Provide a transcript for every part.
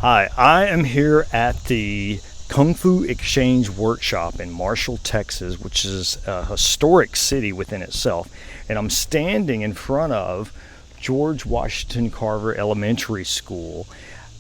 Hi, I am here at the Kung Fu Exchange Workshop in Marshall, Texas, which is a historic city within itself. And I'm standing in front of George Washington Carver Elementary School.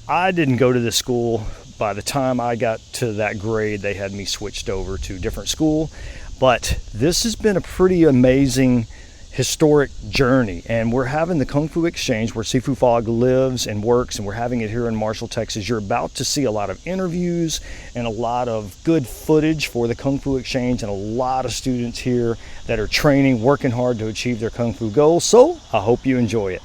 I didn't go to this school. By the time I got to that grade, they had me switched over to a different school. But this has been a pretty amazing historic journey, and we're having the Kung Fu Exchange where Sifu Fog lives and works, and we're having it here in Marshall, Texas. You're about to see a lot of interviews and a lot of good footage for the Kung Fu Exchange, and a lot of students here that are training, working hard to achieve their Kung Fu goals. So I hope you enjoy it.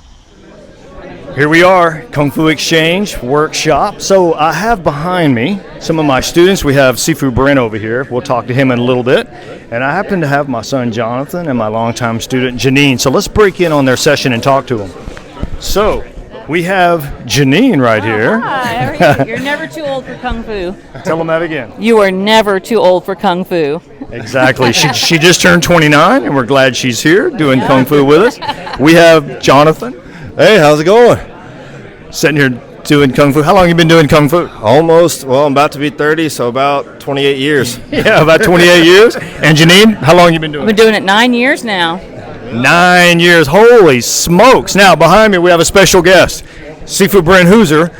Here we are, Kung Fu Exchange Workshop. So I have behind me some of my students. We have Sifu Brent over here. We'll talk to him in a little bit. And I happen to have my son Jonathan and my longtime student Janine. So let's break in on their session and talk to them. So we have Janine right here. Hi, how are you? You're never too old for Kung Fu. Tell them that again. You are never too old for Kung Fu. Exactly. She just turned 29, and we're glad she's here doing Kung Fu with us. We have Jonathan. Hey, how's it going? Sitting here doing Kung Fu. How long have you been doing Kung Fu? I'm about to be 30, so about 28 years. Yeah, about 28 years. And Janine, how long have you been doing I've been doing it 9 years now. 9 years. Holy smokes. Now, behind me, we have a special guest, Sifu Brent Hooser.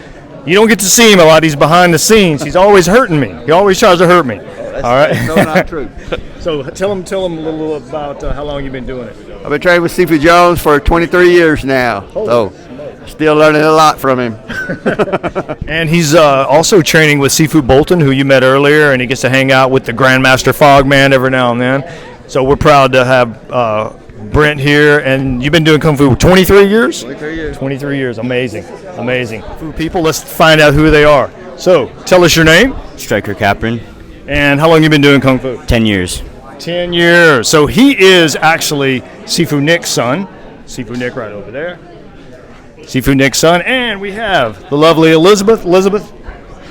You don't get to see him a lot. He's behind the scenes. He's always hurting me. He always tries to hurt me. All right. No, not true. So tell him a little about how long you've been doing it. I've been training with Sifu Jones for 23 years now. So, still learning a lot from him. And he's also training with Sifu Bolton, who you met earlier, and he gets to hang out with the Grandmaster Fogman every now and then. So we're proud to have Brent here. And you've been doing Kung Fu 23 years? 23 years. 23 years. Amazing. Amazing. Fu people, let's find out who they are. So tell us your name. Striker Capron, And how long you been doing Kung Fu? 10 years. 10 years. So he is actually Sifu Nick's son. Sifu Nick right over there. Sifu Nick's son. And we have the lovely Elizabeth. Elizabeth,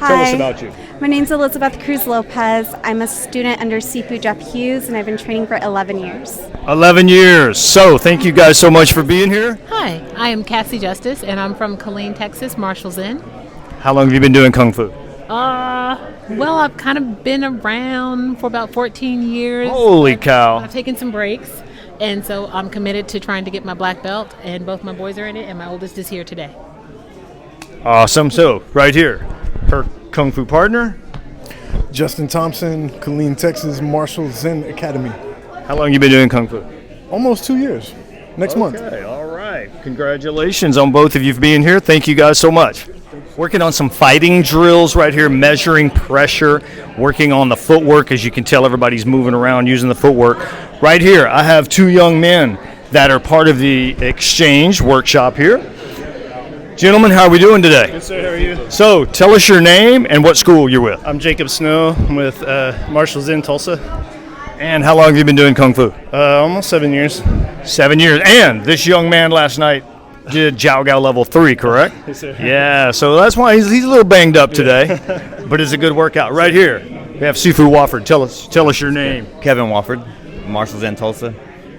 Hi. tell us about you. My name's Elizabeth Cruz Lopez. I'm a student under Sifu Jeff Hughes, and I've been training for 11 years. 11 years. So thank you guys so much for being here. Hi, I am Cassie Justice, and I'm from Killeen, Texas, Marshall's Inn. How long have you been doing Kung Fu? Well, I've kind of been around for about 14 years. Holy cow. I've taken some breaks, and so I'm committed to trying to get my black belt, and both my boys are in it, and my oldest is here today. Awesome. So right here, her Kung Fu partner. Justin Thompson, Killeen, Texas, Marshall Zen Academy. How long you been doing Kung Fu? Almost 2 years. Next month. Okay, all right. Congratulations on both of you for being here. Thank you guys so much. Working on some fighting drills right here, measuring pressure, working on the footwork. As you can tell, everybody's moving around using the footwork. Right here, I have two young men that are part of the exchange workshop here. Gentlemen, how are we doing today? Good, sir. How are you? So, tell us your name and what school you're with. I'm Jacob Snow. I'm with Marshall's Inn, Tulsa. And how long have you been doing Kung Fu? Almost 7 years. 7 years. And this young man last night did Jiao Gao level 3, correct? Yes, sir. Yeah, so that's why he's a little banged up today, but it's a good workout. Right here, we have Sifu Wofford. Tell us your name. Kevin Wofford, Marshall's in Tulsa,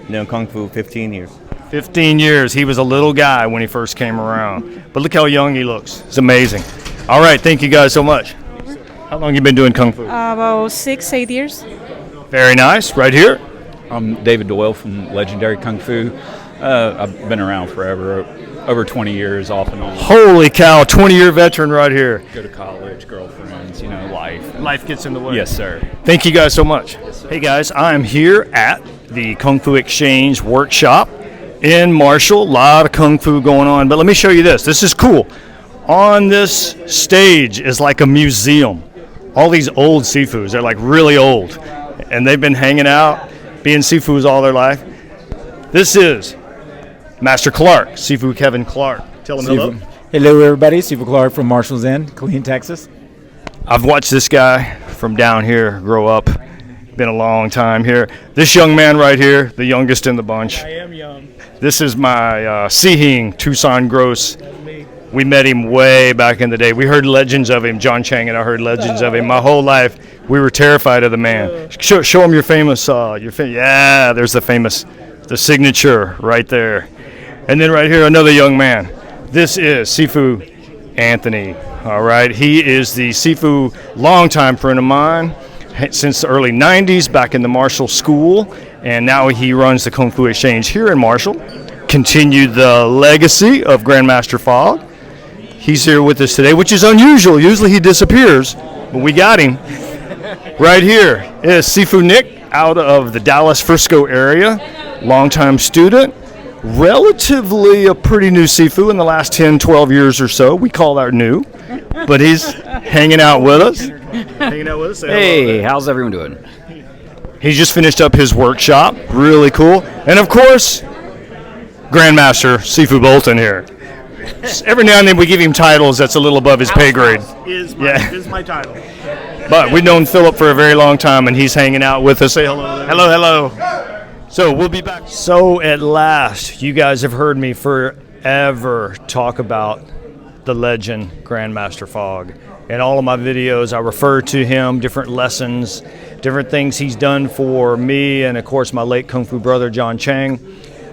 doing Kung Fu 15 years. 15 years. He was a little guy when he first came around, but look how young he looks. It's amazing. All right, thank you guys so much. How long you been doing Kung Fu? About 6-8 years. Very nice. Right here. I'm David Doyle from Legendary Kung Fu. I've been around forever, over 20 years off and on. Holy cow, 20-year veteran right here. Go to college, girlfriends, life. Life gets in the way. Yes, sir. Thank you guys so much. Hey guys, I'm here at the Kung Fu Exchange Workshop in Marshall. A lot of Kung Fu going on, but let me show you this. This is cool. On this stage is like a museum. All these old Sifus, they're like really old, and they've been hanging out, being Sifus all their life. This is Master Clark, Sifu Kevin Clark. Tell him hello. Hello, everybody. Sifu Clark from Marshall's Inn, Killeen, Texas. I've watched this guy from down here grow up. Been a long time here. This young man right here, the youngest in the bunch. I am young. This is my Sihing, Tucson Gross. We met him way back in the day. We heard legends of him. John Chang and I heard legends of him. My whole life, we were terrified of the man. Show him your famous, yeah, there's the signature right there. And then right here, another young man. This is Sifu Anthony. All right, he is the Sifu longtime friend of mine since the early 90s back in the Marshall School, and now he runs the Kung Fu Exchange here in Marshall. Continued the legacy of Grandmaster Fog. He's here with us today, which is unusual. Usually he disappears, but we got him. Right here is Sifu Nick out of the Dallas-Frisco area, longtime student, relatively a pretty new Sifu in the last 10, 12 years or so. We call that new, but he's hanging out with us. Hanging out with us. Hey, how's everyone doing? He's just finished up his workshop. Really cool. And of course, Grandmaster Sifu Bolton here. Every now and then we give him titles that's a little above his pay grade. Is my title. But we've known Philip for a very long time, and he's hanging out with us. Say hello. Hello. So we'll be back. So at last, you guys have heard me forever talk about the legend Grandmaster Fog. In all of my videos, I refer to him, different lessons, different things he's done for me, and of course my late Kung Fu brother, John Chang.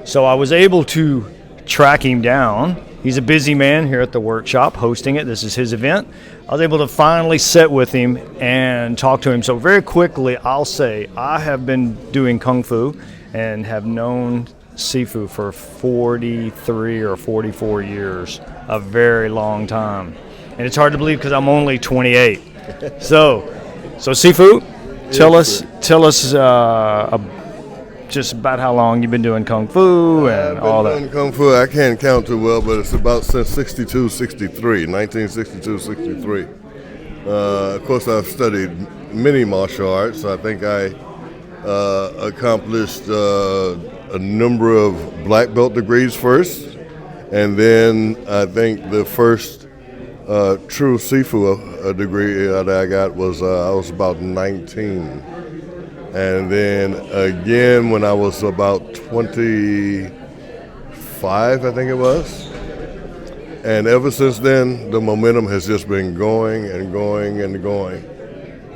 So I was able to track him down. He's a busy man here at the workshop hosting it. This is his event. I was able to finally sit with him and talk to him. So very quickly, I'll say I have been doing Kung Fu and have known Sifu for 43 or 44 years, a very long time. And it's hard to believe because I'm only 28. So Sifu, tell us just about how long you've been doing Kung Fu and all that. I've been doing Kung Fu, I can't count too well, but it's about since 1962, 63. Of course, I've studied many martial arts. I think I accomplished a number of black belt degrees first, and then I think the first true Sifu degree that I got was I was about 19. And then again when I was about 25, I think it was. And ever since then, the momentum has just been going and going and going.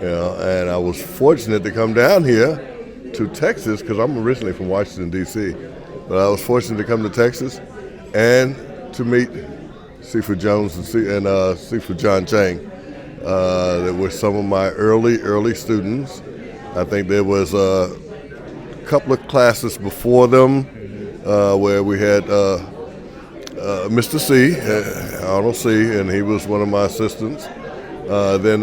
You know, and I was fortunate to come down here to Texas because I'm originally from Washington, D.C. But I was fortunate to come to Texas and to meet Sifu Jones and Sifu John Chang. That were some of my early students. I think there was a couple of classes before them where we had Mr. C, Arnold C, and he was one of my assistants. Then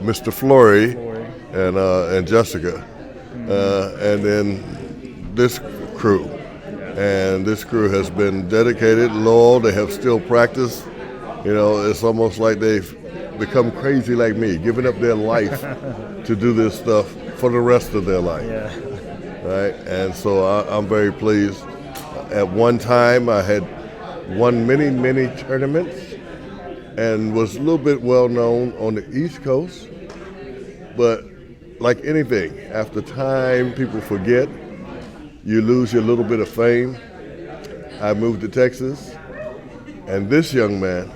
Mr. Flory and Jessica, and then this crew. And this crew has been dedicated, loyal. They have still practiced. You know, it's almost like they've become crazy like me, giving up their life to do this stuff for the rest of their life. Yeah. Right? And so I'm very pleased. At one time, I had won many tournaments and was a little bit well known on the East Coast. But like anything, after time, people forget. You lose your little bit of fame. I moved to Texas, and this young man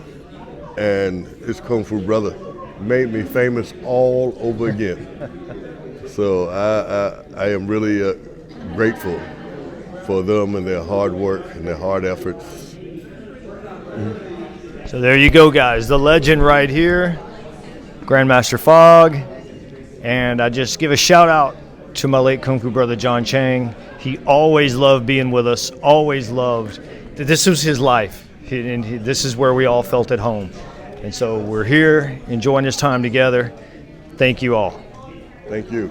and his Kung Fu brother made me famous all over again. So I am really grateful for them and their hard work and their hard efforts. So there you go, guys. The legend right here, Grandmaster Fog. And I just give a shout out to my late Kung Fu brother, John Chang. He always loved being with us, always loved. This was his life, and this is where we all felt at home. And so we're here enjoying this time together. Thank you all. Thank you.